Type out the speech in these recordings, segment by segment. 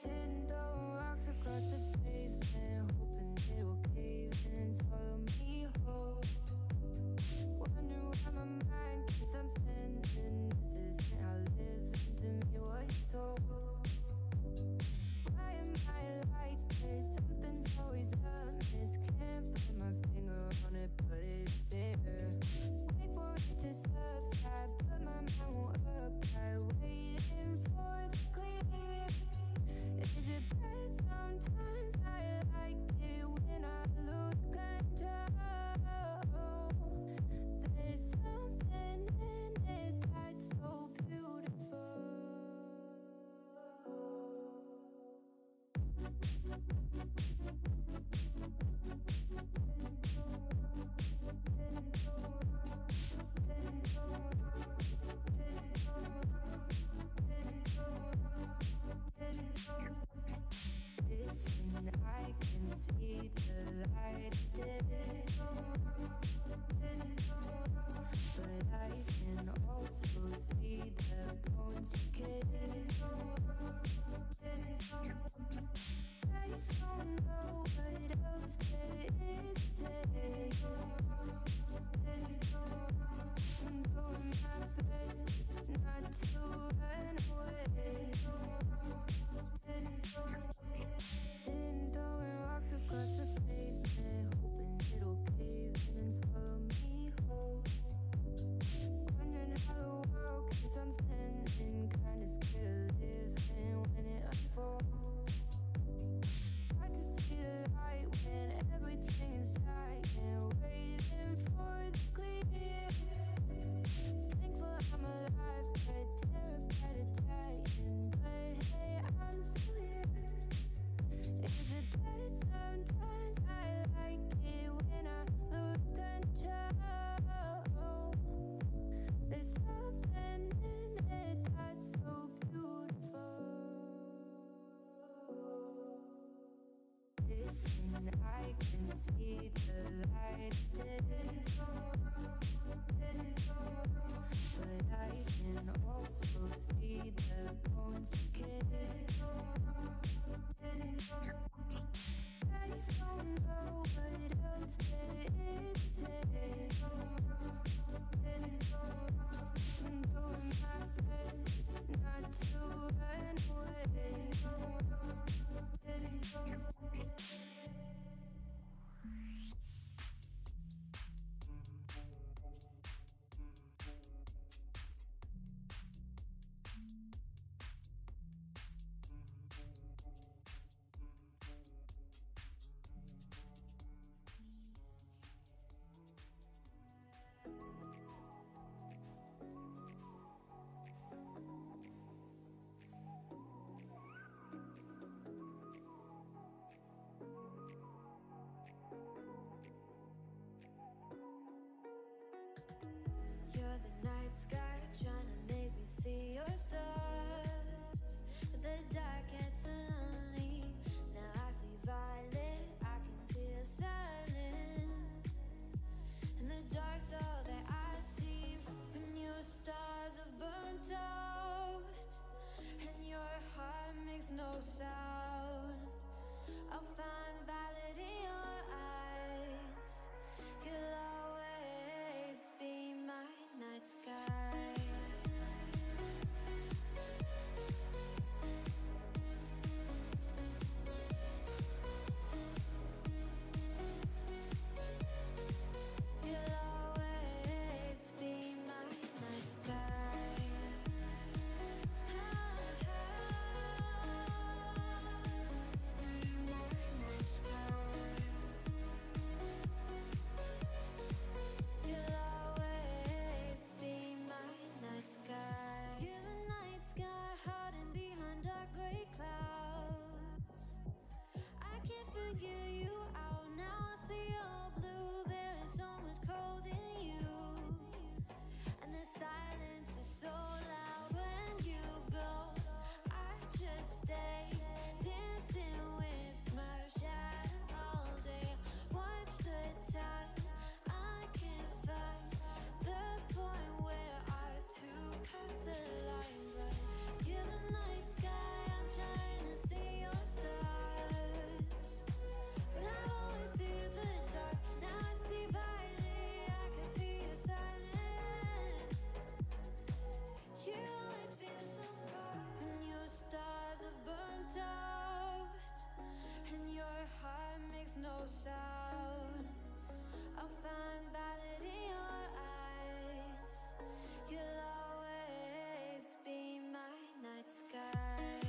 Sitting throwing rocks across the pavement, hoping it'll cave in and swallow me whole. Wondering why my mind keeps on spinning. This isn't how living to me was told. Why am I like this? Something's always amiss. Can't put my finger on it, but it's there. Wait for it to subside, but my mind won't apply. Waiting for the clear. Is it bad sometimes? I like it when I lose control. There's something in it that's so beautiful. Listen, I can see the light of day, but I can also see the bones decay. I don't know what else there is to say. I'm doing my best not to run away. Sitting throwing rocks across the pavement, hoping it'll cave in and swallow me whole. Wondering how the world keeps on spinning, kinda scared of living when it unfolds. Hard to see the light when everything is silent, waiting for the clear. Thankful I'm alive, but terrified of dying. But hey, I'm still here. Is it bad sometimes? I like it when I lose control. There's something in it that's so beautiful. Listen, I can see the light of day, but I can also see the bones decay. I don't know what else there is to say. I'm doing my best not to run away. no sound. I'll find valid in your eyes. You'll always be my night sky.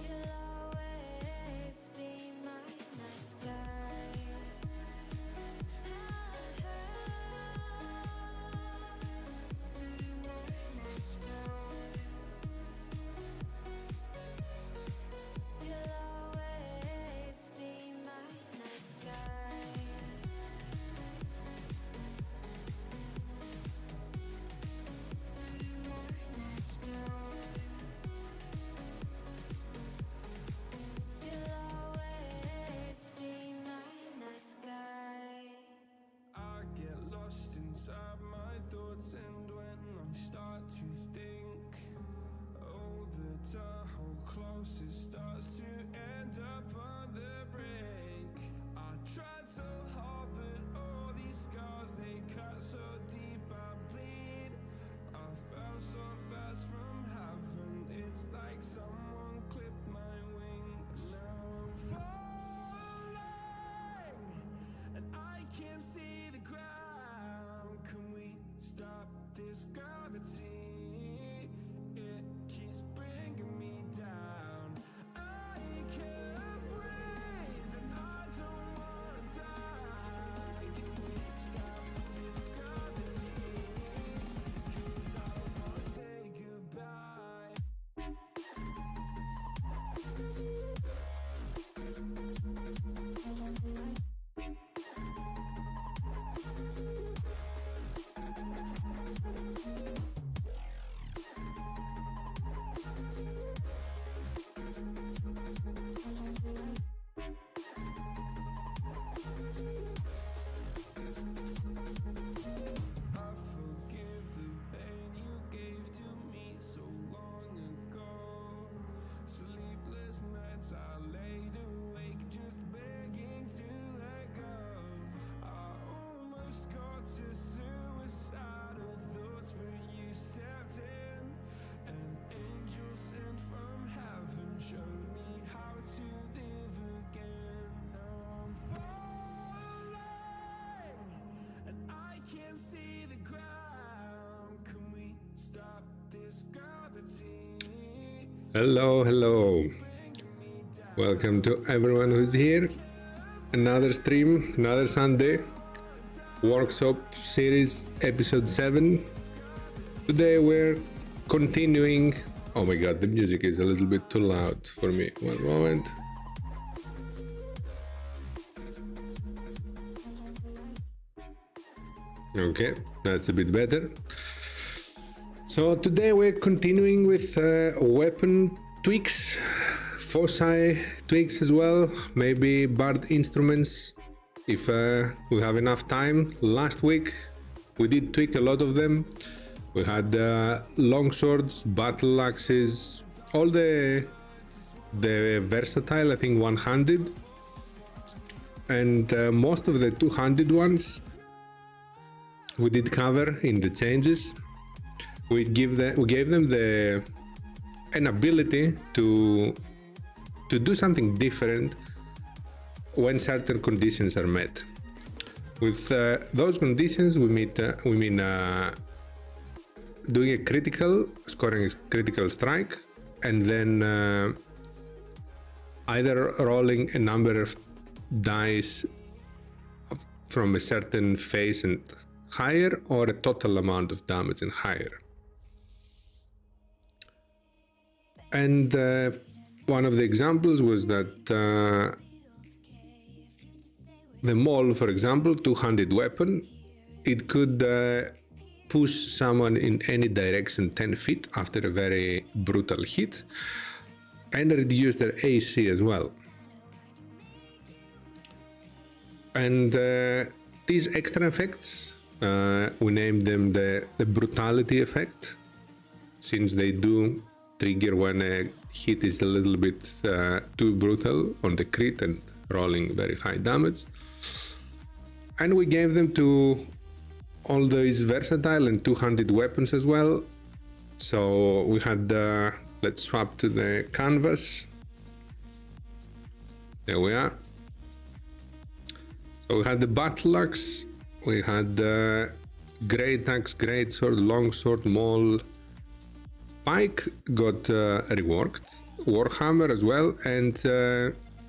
You'll always be my night sky. You'll always be my night sky. You'll always be my night sky. I get lost inside my thoughts, and when I start to think, oh, the Tahoe close, it starts to end up on the brink. I tried so hard, but all these scars, they cut so deep, I bleed. I fell so fast from heaven, it's like someone clipped my wings. Now I'm falling, and I can't see the ground. Can we stop this gravity? It keeps bringing me down. I can't breathe, and I don't wanna die. Can we stop this gravity? 'Cause I don't wanna say goodbye. I forgive the pain you gave to me so long ago. Sleepless nights I laid awake just begging to let go. I almost got to suicidal thoughts, but you stepped in. An angel sent from heaven showed me how to live again. Now I'm falling, and I can't see the ground. Can we stop this gravity? Hello, hello. Welcome to everyone who's here. Another stream, another Sunday. Workshop series episode 7. Today we're continuing. Oh my god, the music is a little bit too loud for me. One moment. Okay, that's a bit better. So today we're continuing with weapon tweaks, Foci tweaks as well, maybe bard instruments if we have enough time. Last week we did tweak a lot of them. We had long swords, battle axes, all the versatile, I think one-handed, and most of the two-handed ones we did cover in the changes. We gave them an ability to do something different when certain conditions are met. With those conditions, we mean doing a critical, scoring a critical strike, and then either rolling a number of dice from a certain phase and higher, or a total amount of damage and higher. And one of the examples was that the maul, for example, two-handed weapon, it could push someone in any direction 10 feet after a very brutal hit, and reduce their AC as well. And these extra effects, we named them the brutality effect, since they do trigger when a hit is a little bit too brutal on the crit and rolling very high damage. And we gave them to although it's versatile and two-handed weapons as well. So we had let's swap to the canvas. There we are. So we had the battle axe, we had the great axe, great sword, long sword, maul. Pike got reworked, warhammer as well, and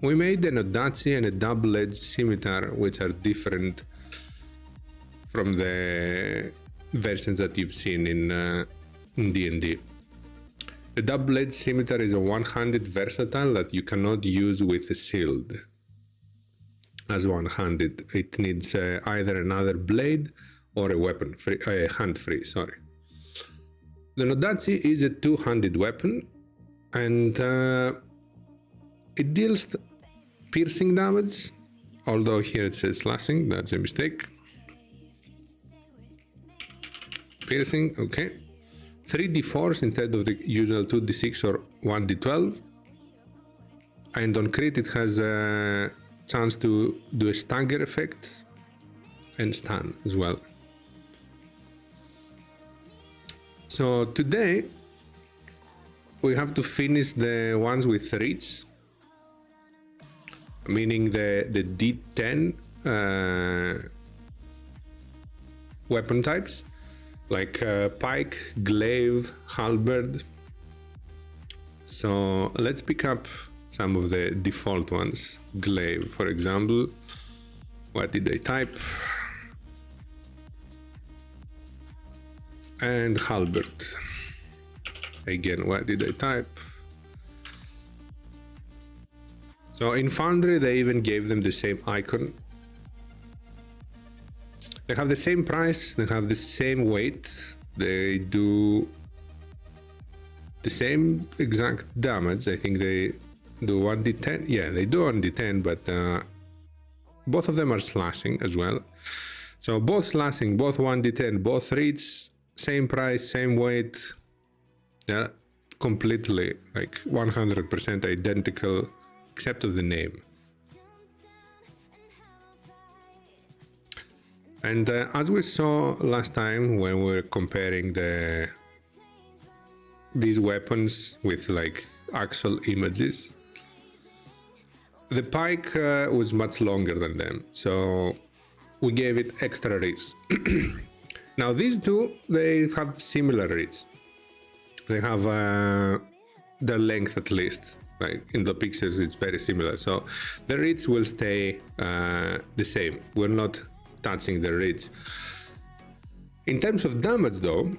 we made an Odachi and a double-edged scimitar, which are different from the versions that you've seen in D&D. The double-edged scimitar is a one-handed versatile that you cannot use with a shield as one-handed. It needs either another blade or a weapon free, hand free, sorry. The Odachi is a two-handed weapon, and it deals piercing damage, although here it says slashing, that's a mistake. Piercing, okay. 3d4s instead of the usual 2d6 or 1d12. And on crit it has a chance to do a stagger effect and stun as well. So today we have to finish the ones with reach, meaning the D10 weapon types, like pike, glaive, halberd. So let's pick up some of the default ones. Glaive, for example. What did I type? And halberd. Again, what did I type? So in Foundry they even gave them the same icon. They have the same price, they have the same weight, they do the same exact damage. I think they do 1d10. Yeah, they do 1d10, but both of them are slashing as well. So both slashing, both 1d10, both reach, same price, same weight. They're completely like 100% identical, except of the name. And as we saw last time when we were comparing these weapons with like actual images, the pike was much longer than them, so we gave it extra reach. Now these two, they have similar reach. They have their length at least. Like in the pictures, it's very similar. So the reach will stay the same. We're not touching the reach. In terms of damage though,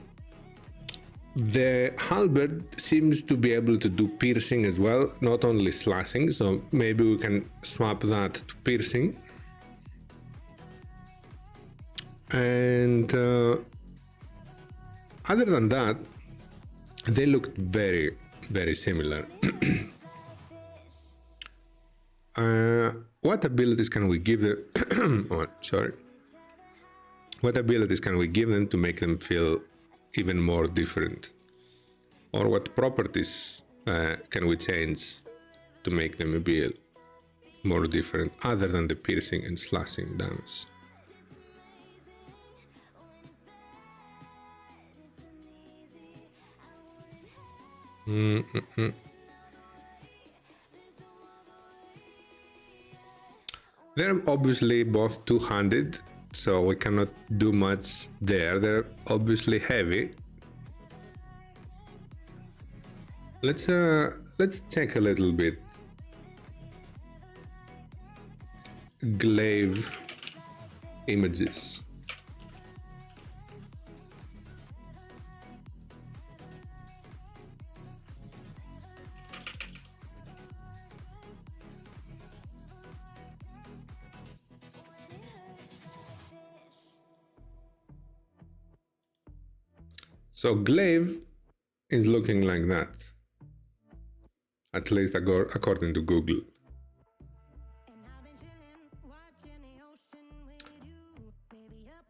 the halberd seems to be able to do piercing as well, not only slashing. So maybe we can swap that to piercing. And other than that, they looked very, very similar. What abilities can we give them? Oh, sorry. What abilities can we give them to make them feel even more different? Or what properties can we change to make them appeal more different, other than the piercing and slashing damage? They're obviously both two-handed, so we cannot do much there. They're obviously heavy. Let's check a little bit. Glaive images. So glaive is looking like that, at least according to Google.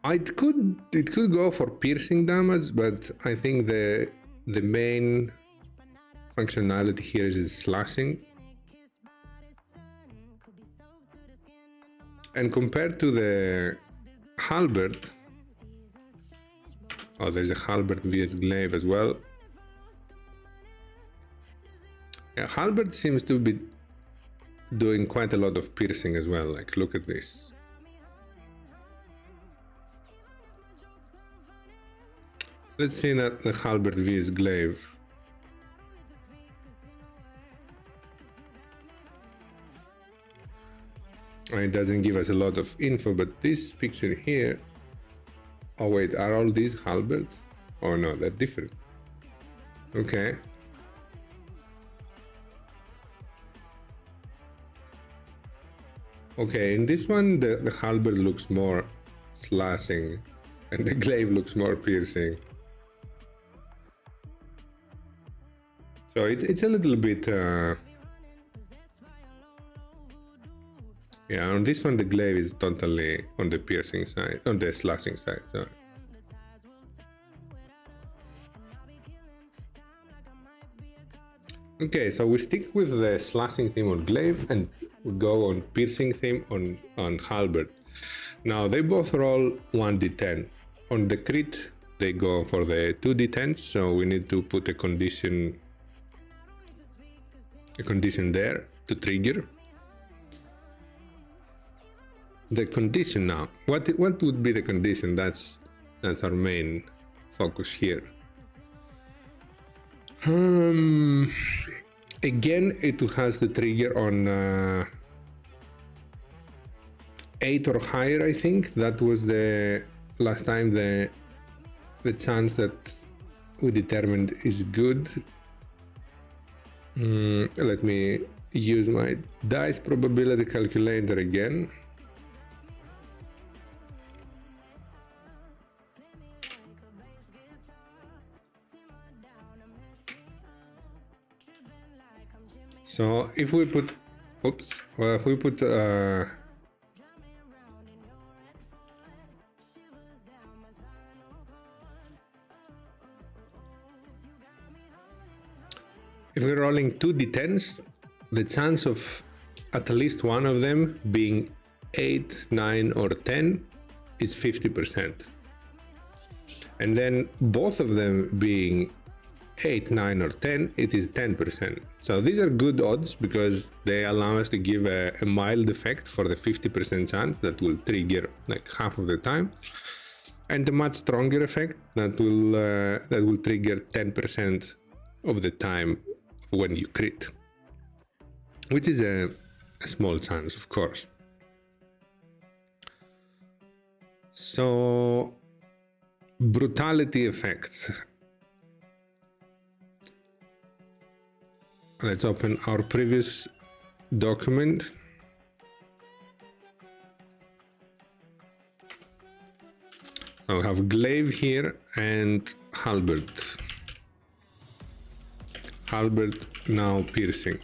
It could go for piercing damage, but I think the main functionality here is slashing. And compared to the halberd, Oh, there's a halberd vs glaive as well. Yeah, halberd seems to be doing quite a lot of piercing as well. Like, look at this. Let's see that the halberd vs glaive. It doesn't give us a lot of info, but this picture here. Oh wait, are all these halberds? Oh no, they're different. Okay. Okay, in this one the halberd looks more slashing and the glaive looks more piercing. So it's a little bit yeah, on this one the glaive is totally on the piercing side, on the slashing side, sorry. Okay, so we stick with the slashing theme on glaive and we go on piercing theme on halberd. Now they both roll 1d10. On the crit they go for the 2d10s, so we need to put a condition there to trigger. The condition now, what would be the condition? That's our main focus here. Again, it has the trigger on 8 or higher, I think. That was the last time the chance that we determined is good. Let me use my dice probability calculator again. So if we put, if we put if we're rolling 2d10s, the chance of at least one of them being 8, 9 or 10 is 50%. And then both of them being 8, 9 or 10, it is 10%. So these are good odds because they allow us to give a mild effect for the 50% chance that will trigger like half of the time, and a much stronger effect that will trigger 10% of the time when you crit, which is a small chance, of course. So brutality effects. Let's open our previous document. I have glaive here and halberd. Halberd now piercing.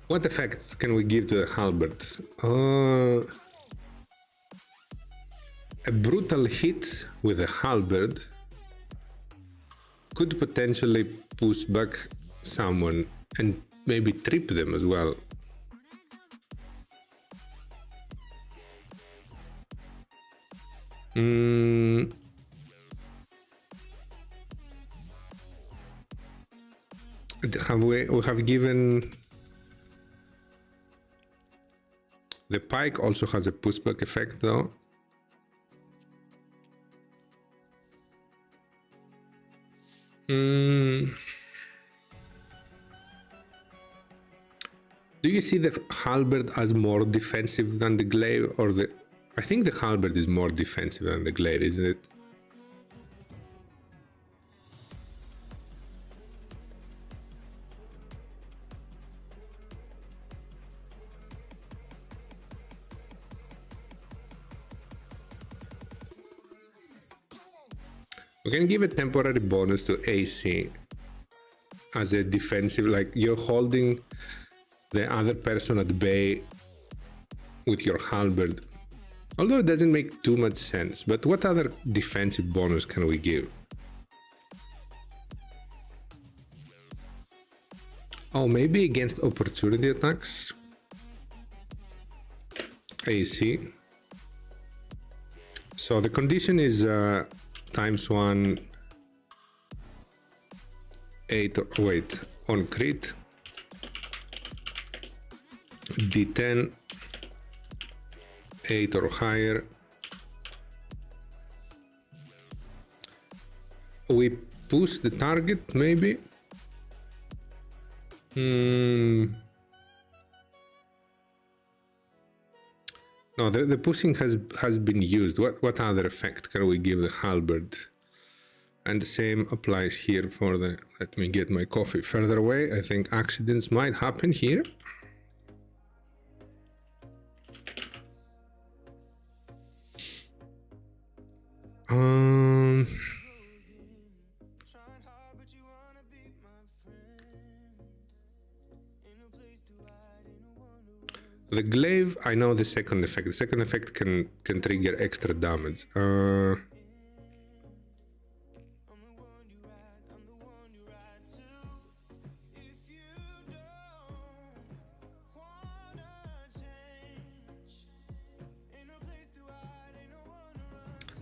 What effects can we give to the halberd? A brutal hit with a halberd could potentially push back someone and maybe trip them as well. We have given the pike also has a pushback effect though. Do you see the halberd as more defensive than the glaive, or the? I think the halberd is more defensive than the glaive, isn't it? We can give a temporary bonus to AC as a defensive, like you're holding the other person at bay with your halberd. Although it doesn't make too much sense, but what other defensive bonus can we give? Oh, maybe against opportunity attacks? AC. So the condition is ×1 8 wait on crit D10 8 or higher. We push the target maybe. No, the pushing has been used. What other effect can we give the halberd? And the same applies here for the, let me get my coffee further away. I think accidents might happen here. The glaive, I know the second effect. The second effect can trigger extra damage.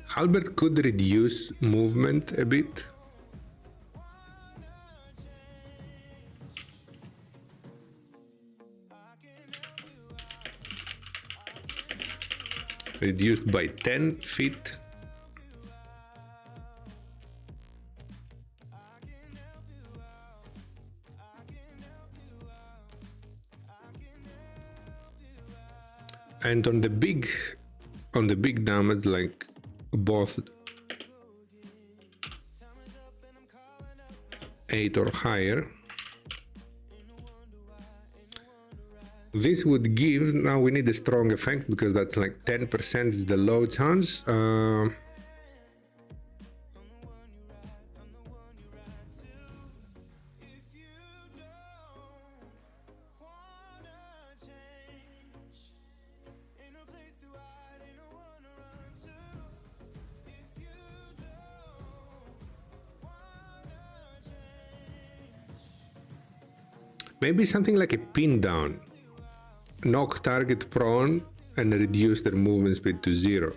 Halberd could reduce movement a bit. Reduced by 10 feet. And on the big damage, like both 8 or higher, this would give, now we need a strong effect because that's like 10% is the low chance. Maybe something like a pin down. Knock target prone and reduce their movement speed to 0.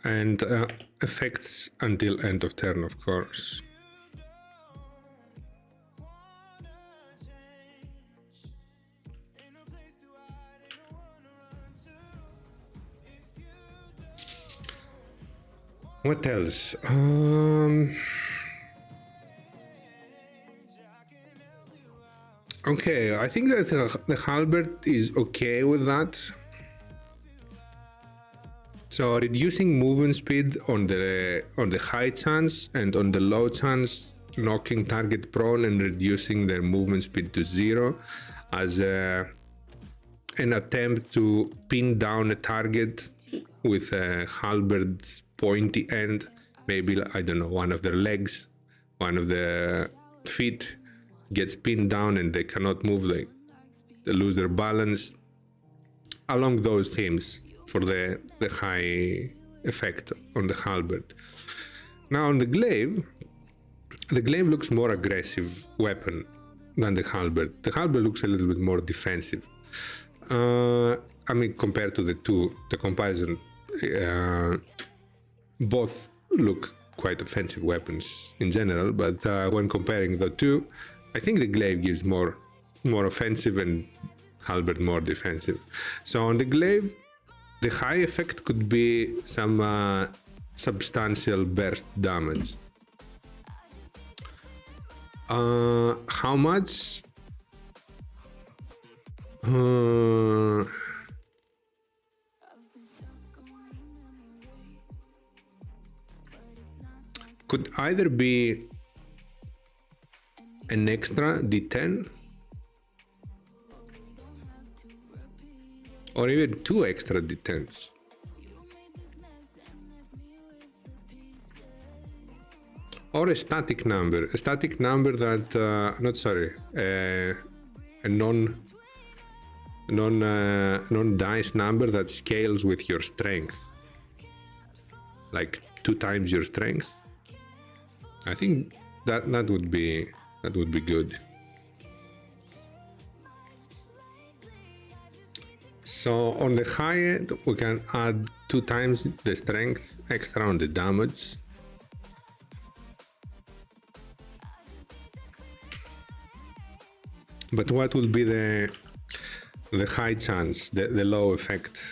And effects until end of turn, of course. What else? Okay, I think that the halberd is okay with that. So reducing movement speed on the high chance and on the low chance, knocking target prone and reducing their movement speed to 0 as an attempt to pin down a target with a halberd's pointy end. Maybe, I don't know, one of their legs, one of the feet gets pinned down and they cannot move, they lose their balance. Along those themes for the high effect on the halberd. Now on the glaive looks more aggressive weapon than the halberd. The halberd looks a little bit more defensive. I mean, compared to the comparison, both look quite offensive weapons in general, but when comparing the two, I think the glaive gives more offensive and halberd more defensive. So on the glaive, the high effect could be some substantial burst damage. How much? Could either be an extra D10 or even 2 extra D10s. or a static number that, not sorry, a non-dice number that scales with your strength, like 2 times your strength. I think that would be good. So on the high end, we can add 2 times the strength extra on the damage. But what will be the high chance, the low effect?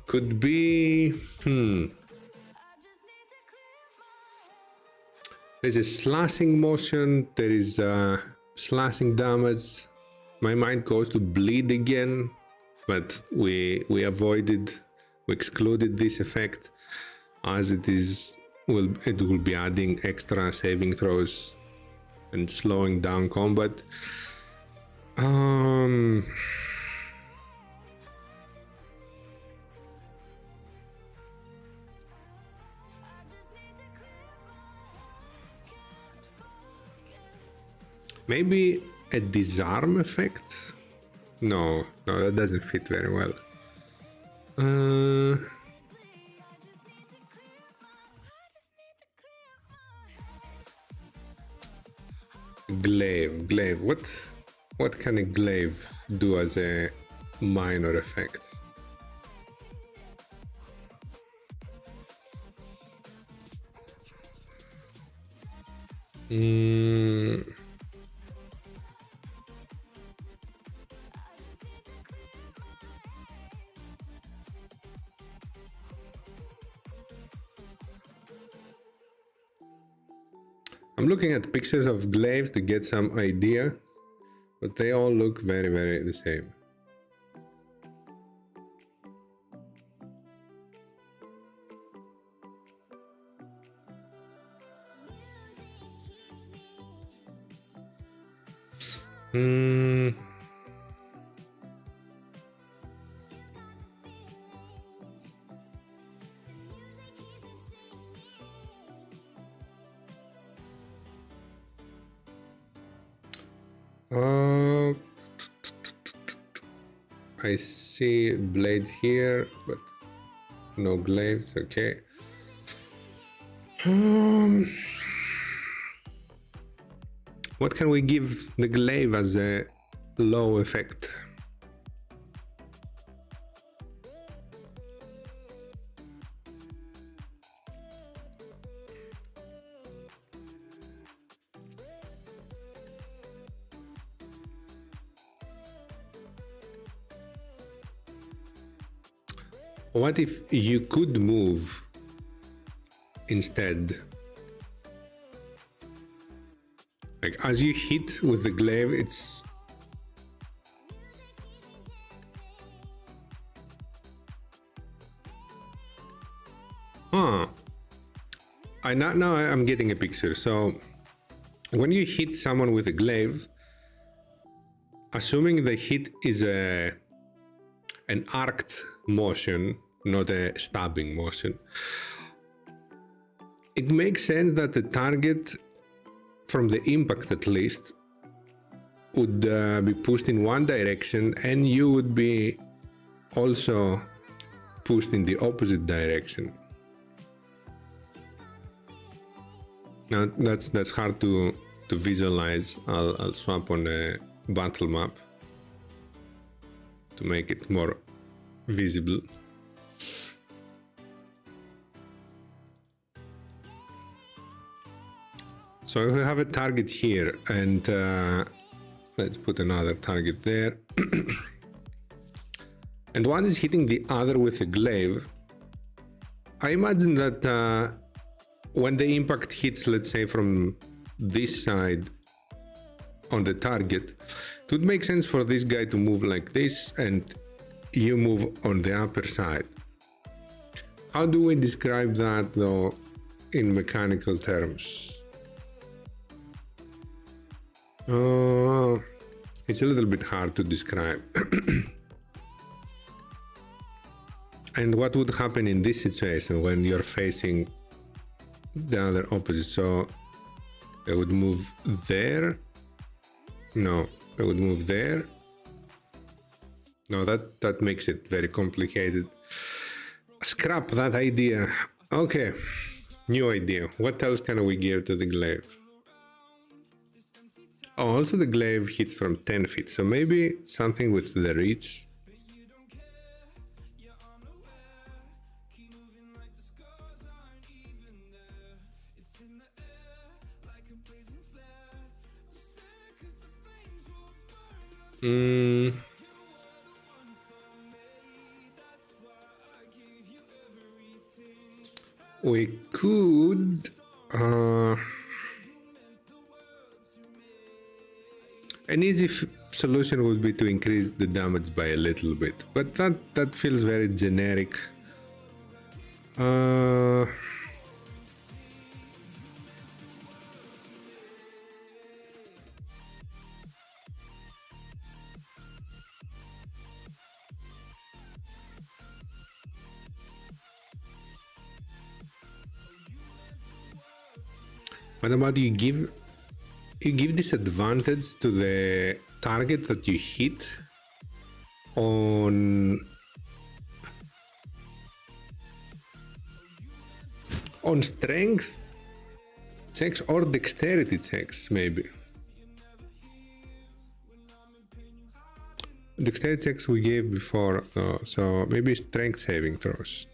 Could be, there's a slashing motion, there is slashing damage. My mind goes to bleed again, but we excluded this effect, as it will be adding extra saving throws and slowing down combat. Maybe a disarm effect? No, that doesn't fit very well. Glaive. What can a glaive do as a minor effect? I'm looking at pictures of glaives to get some idea, but they all look very, very the same. I see blades here, but no glaives. Okay. What can we give the glaive as a low effect? What if you could move instead? Like, as you hit with the glaive, it's... Now I'm getting a picture. So, when you hit someone with a glaive, assuming the hit is an arced motion, not a stabbing motion, it makes sense that the target, from the impact at least, would be pushed in one direction, and you would be also pushed in the opposite direction. Now that's hard to visualize. I'll swap on a battle map to make it more visible. So if we have a target here, and let's put another target there, and one is hitting the other with a glaive, I imagine that when the impact hits, let's say from this side on the target, it would make sense for this guy to move like this and you move on the upper side. How do we describe that though in mechanical terms? It's a little bit hard to describe. And what would happen in this situation when you're facing the other opposite? So they would move there. No, they would move there. No, that makes it very complicated. Scrap that idea. Okay, new idea. What else can we give to the glaive? Oh, also the glaive hits from 10 feet, so maybe something with the reach. We could an easy solution would be to increase the damage by a little bit, but that feels very generic. What about you give disadvantage to the target that you hit on strength checks or dexterity checks, maybe. Dexterity checks we gave before, so maybe strength saving throws.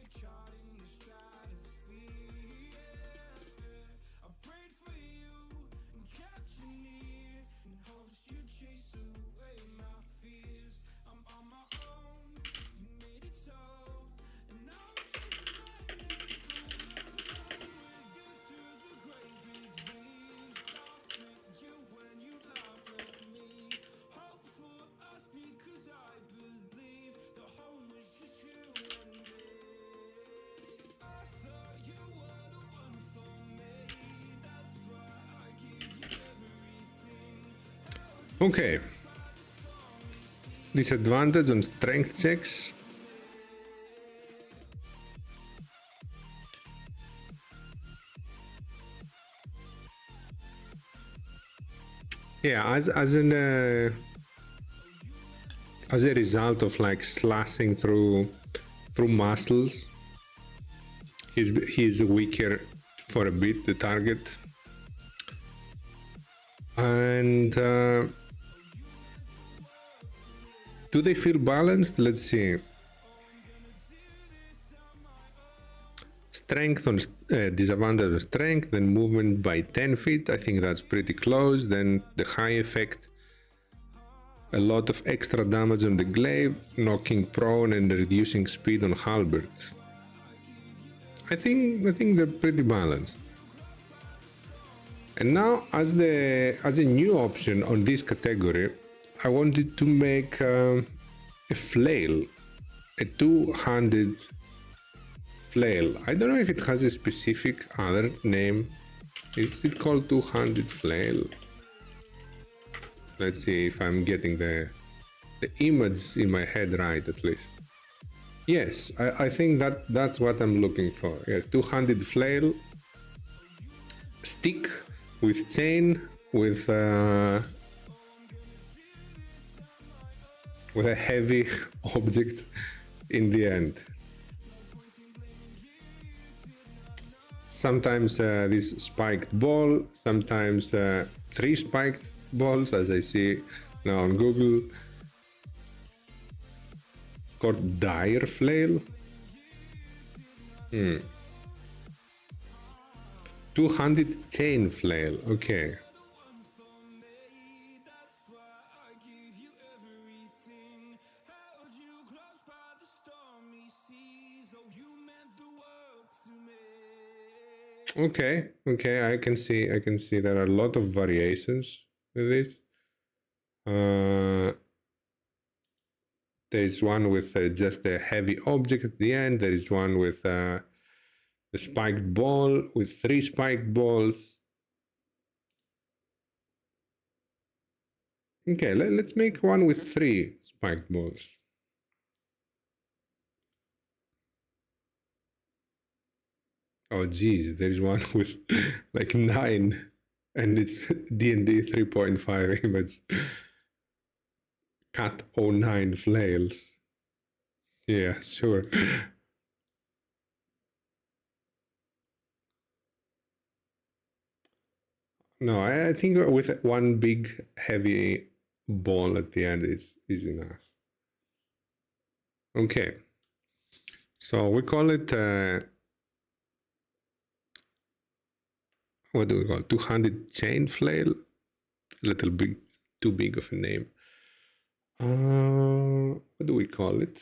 Okay. Disadvantage on strength checks. Yeah, as a result of like slashing through muscles, he's weaker for a bit, the target. And do they feel balanced? Let's see. Strength on disadvantage on strength, then movement by 10 feet. I think that's pretty close. Then the high effect, a lot of extra damage on the glaive, knocking prone and reducing speed on halberd. I think they're pretty balanced. And now, as a new option on this category, I wanted to make a flail, a two-handed flail. I don't know if it has a specific other name. Is it called two-handed flail? Let's see if I'm getting the image in my head right, at least. Yes, I think that's what I'm looking for. Yes, two-handed flail, stick with chain, with a heavy object in the end. Sometimes this spiked ball, sometimes 3 spiked balls, as I see now on Google. It's called dire flail. Two-handed chain flail, okay. Okay, I can see there are a lot of variations with this. There is one with just a heavy object at the end. There is one with a spiked ball, with 3 spiked balls. Okay, let's make one with 3 spiked balls. Oh geez, there's one with like 9 and it's D&D 3.5 image. Cat 09 flails. Yeah, sure. No, I think with one big heavy ball at the end is enough. Okay. So we call it what do we call it? 200 chain flail? A little bit too big of a name. What do we call it?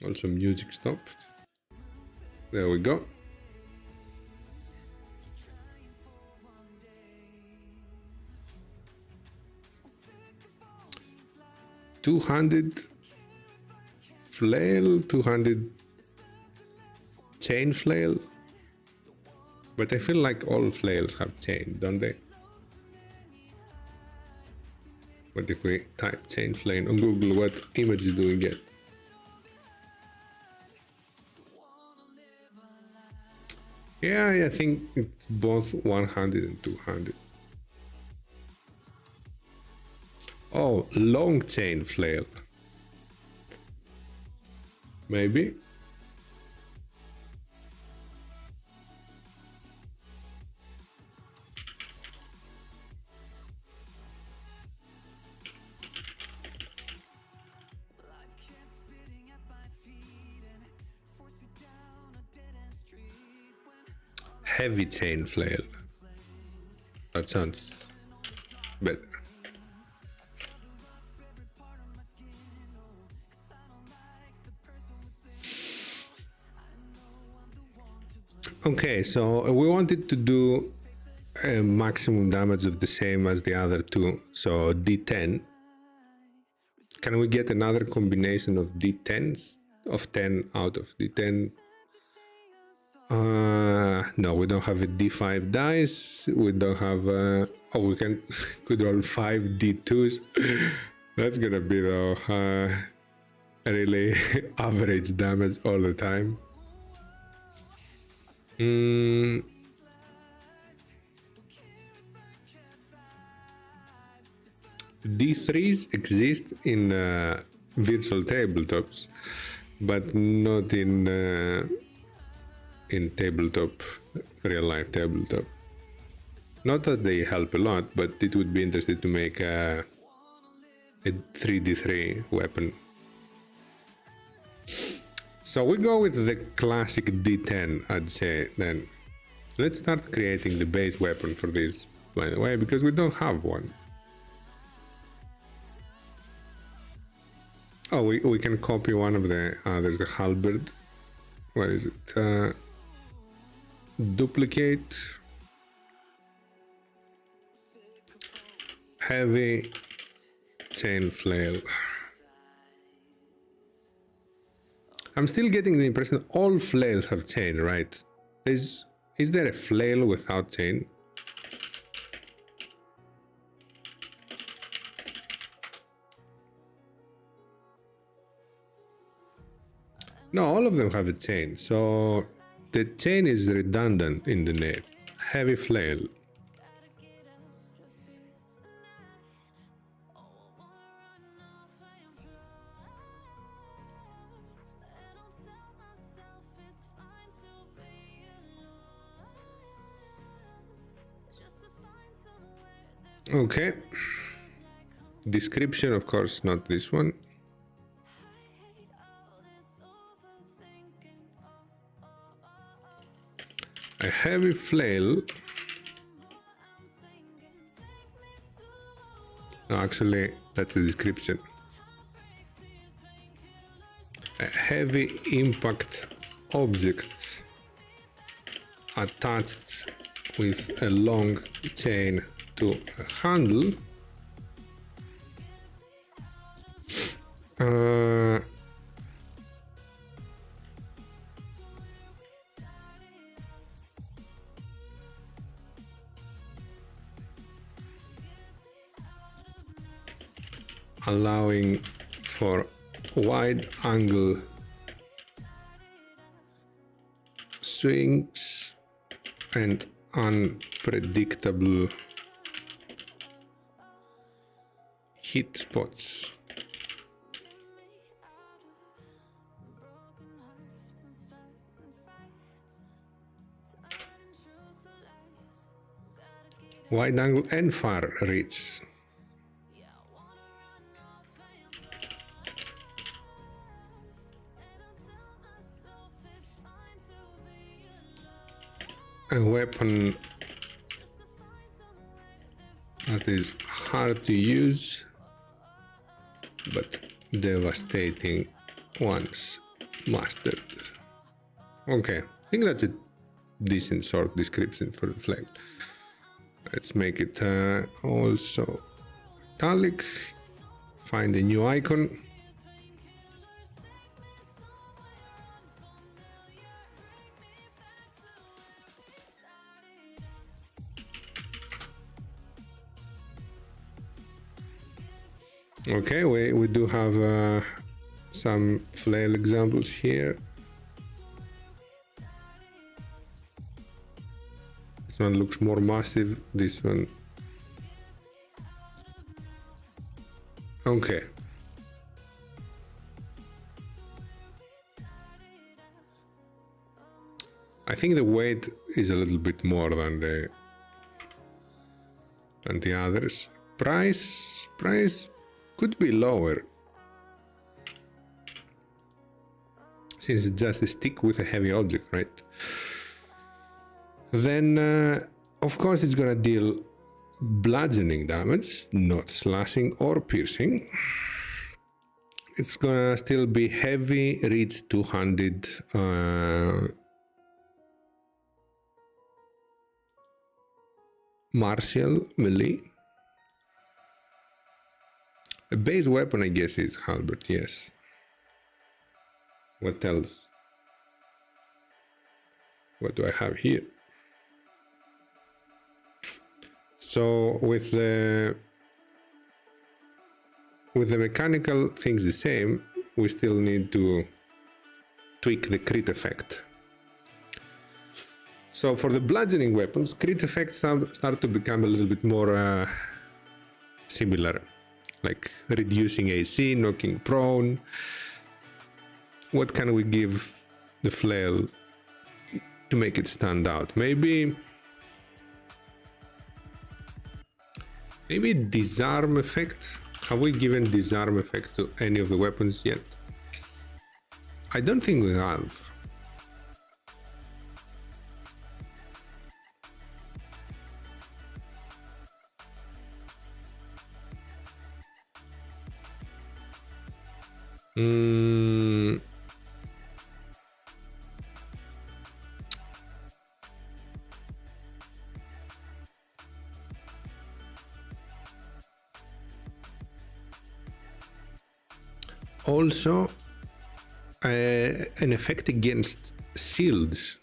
Also music stopped. There we go. 200 flail, 200 chain flail. But I feel like all flails have chain, don't they? What if we type chain flail on Google, what images do we get? Yeah, I think it's both 100 and 200. Oh, long chain flail. Maybe. Heavy chain flail. That sounds better. Okay, so we wanted to do a maximum damage of the same as the other two, so D10. Can we get another combination of D10s? Of 10 out of D10? No, we don't have a D5 dice. We don't have oh, we can could roll 5 D2s. That's gonna be though really average damage all the time. D3s exist in virtual tabletops, but not in tabletop, real life tabletop. Not that they help a lot, but it would be interesting to make a 3d3 weapon. So we go with the classic D10, I'd say then. Let's start creating the base weapon for this, by the way, because we don't have one. Oh, we can copy one of the others, the halberd. What is it? Duplicate. Heavy chain flail. I'm still getting the impression all flails have chain, right? Is there a flail without chain? No, all of them have a chain, so the chain is redundant in the name. Heavy flail. Okay. Description, of course, not this one. A heavy flail. No, actually, that's the description. A heavy impact object attached with a long chain to a handle. allowing for wide angle swings and unpredictable hit spots. Wide angle and far reach. A weapon that is hard to use but devastating once mastered. Okay, I think that's a decent short description for the flame. Let's make it also italic. Find a new icon. Okay, we do have some flail examples here. This one looks more massive, this one. Okay. I think the weight is a little bit more than the others. Price could be lower, since it's just a stick with a heavy object, right? Then, of course, it's gonna deal bludgeoning damage, not slashing or piercing. It's gonna still be heavy, reach 200 martial melee. A base weapon, I guess, is halberd, yes. What else? What do I have here? So with the mechanical things the same, we still need to tweak the crit effect. So for the bludgeoning weapons, crit effects start to become a little bit more similar, like reducing AC, knocking prone. What can we give the flail to make it stand out? Maybe disarm effect. Have we given disarm effect to any of the weapons yet? I don't think we have. Also, an effect against shields.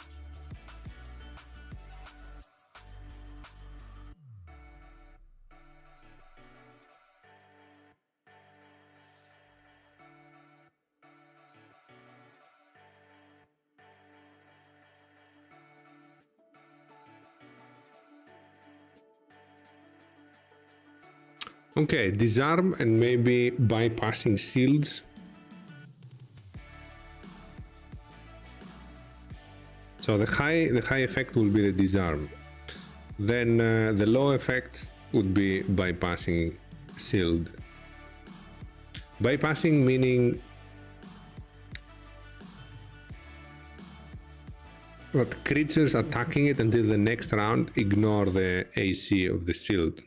Okay, disarm and maybe bypassing shields. So the high effect will be the disarm. Then the low effect would be bypassing shield. Bypassing meaning that creatures attacking it until the next round ignore the AC of the shield.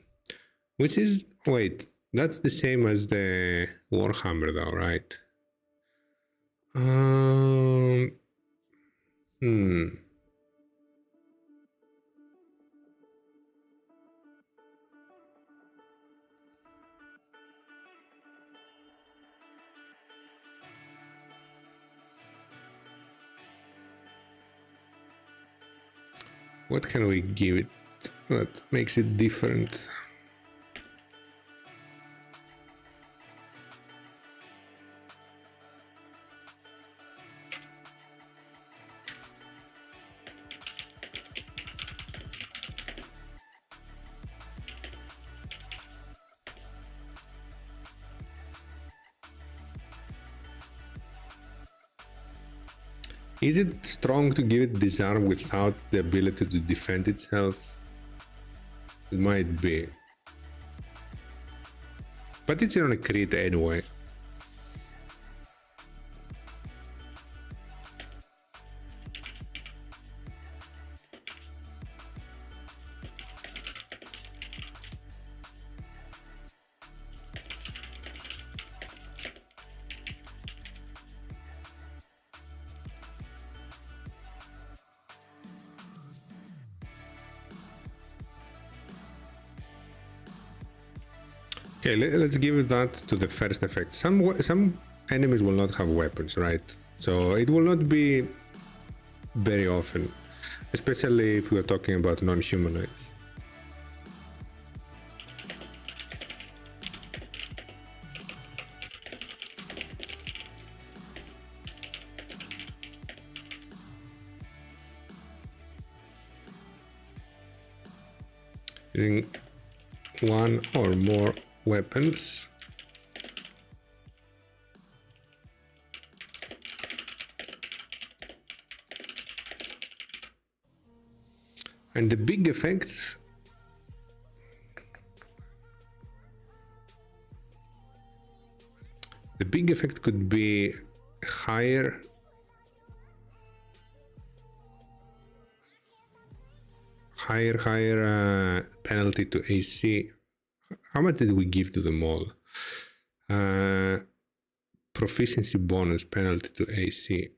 Which is, wait, that's the same as the Warhammer though, right? What can we give it that makes it different? Is it strong to give it disarm without the ability to defend itself? It might be. But it's on a crit anyway. Okay, let's give that to the first effect. Some enemies will not have weapons, right? So it will not be very often, especially if we're talking about non-humanoids. Using one or more weapons. And the big effects could be higher penalty to AC. How much did we give to them all? Proficiency bonus penalty to AC.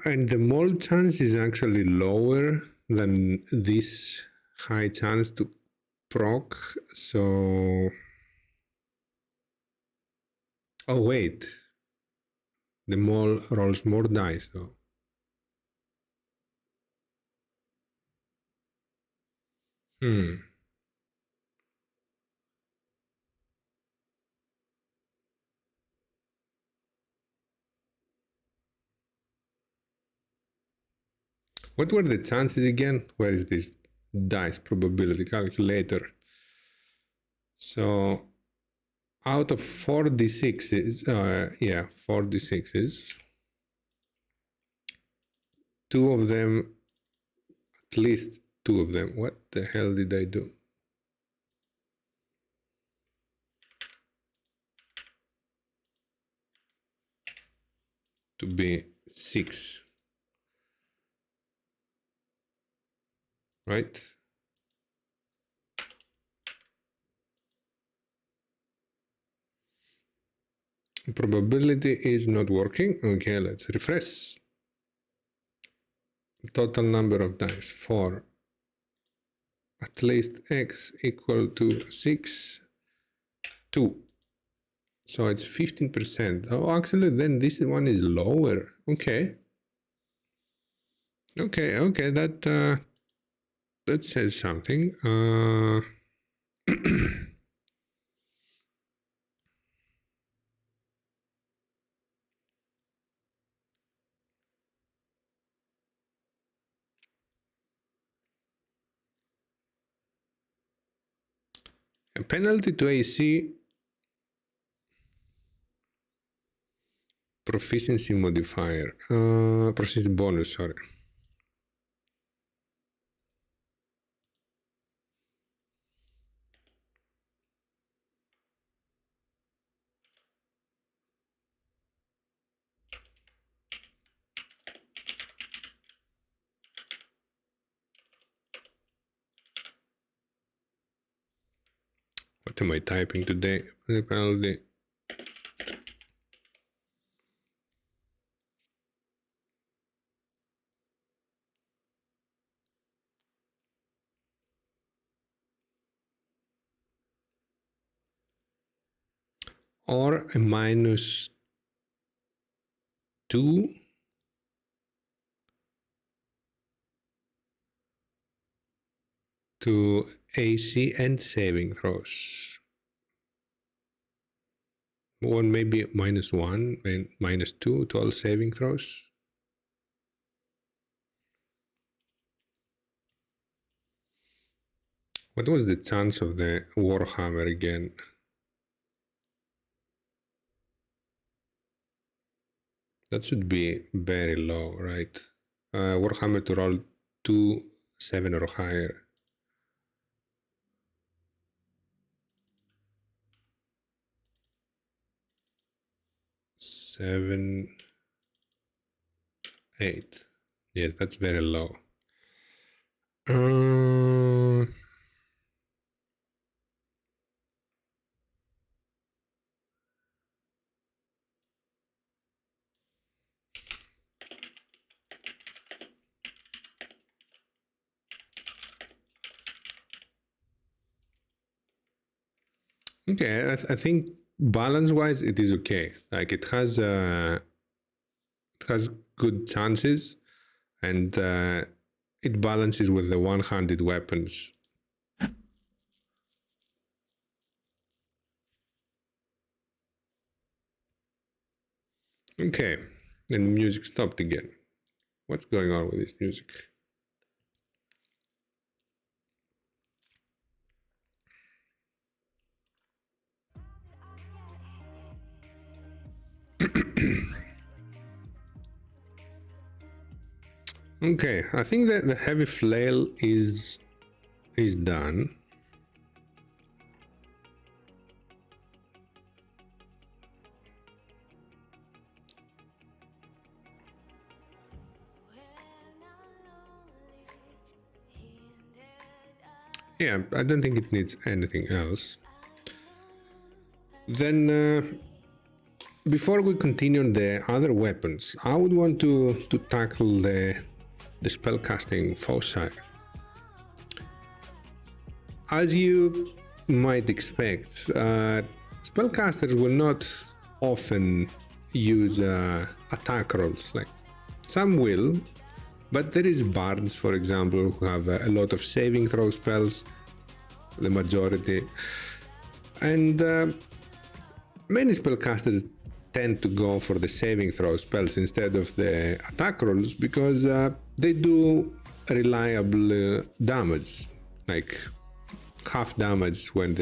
And the mold chance is actually lower than this high chance to proc, so... Oh wait, the mole rolls more dice though. What were the chances again? Where is this dice probability calculator? So out of 4d6s, 4d6s, 2 of them, at least 2 of them, what the hell did I do? To be 6, right? Probability is not working. Okay, let's refresh. Total number of dice, 4. At least x equal to 6, 2. So it's 15%. Oh, actually, then this one is lower. Okay. Okay, that says something. A penalty to AC, proficiency modifier, proficiency bonus, sorry. What am I typing today? Penalty. Or a -2 to AC and saving throws. Or maybe -1 and -2 to all saving throws. What was the chance of the Warhammer again? That should be very low, right? Warhammer to roll 2, 7 or higher. 7, 8. Yes, that's very low. Okay, I think balance-wise, it is okay. Like it has good chances, and it balances with the one-handed weapons. Okay, and the music stopped again. What's going on with this music? Okay, I think that the heavy flail is done. Yeah, I don't think it needs anything else. Then, before we continue on the other weapons, I would want to tackle the spellcasting Foci. As you might expect, spellcasters will not often use attack rolls. Like some will, but there is bards, for example, who have a lot of saving throw spells, the majority, and many spellcasters tend to go for the saving throw spells instead of the attack rolls because they do reliable damage, like half damage when the